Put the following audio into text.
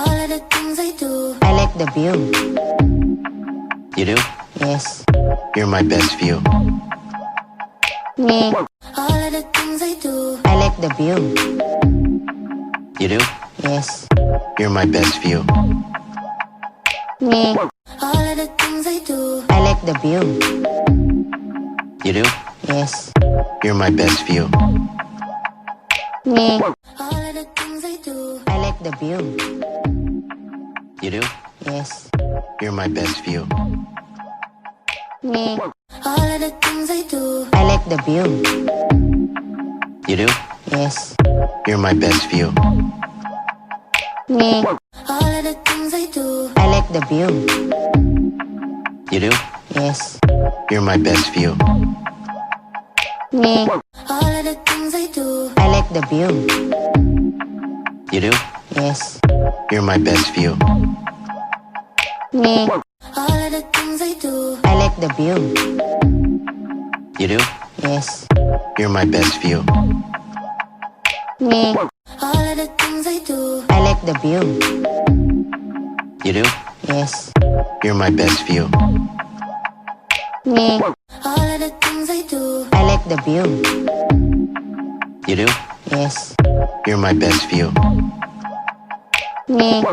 all of the things I do. I like the view. You do? Yes. You're my best view. Me. All of the things I do. I like the view. You do? Yes. You're my best view. Me. All of the things I do. I like the view. You do? Yes. You're my best view. Me. All of the things I do. I like the view. You do? Yes. You're my best view. Me. All of the things I do. I like the view. You do? Yes. You're my best view. Me. All of the things I do. I like the view. You do? Yes. You're my best view. Me. All of the things I do. I like the view. You do? Yes. You're my best view. Me. All of the things I do. I like the view. You do? Yes. You're my best view. Me. All of the things I do. I like the view. You do? Yes. You're my best view. Me. All of the things I do. I like the view. You do? Yes. You're my best view. Me.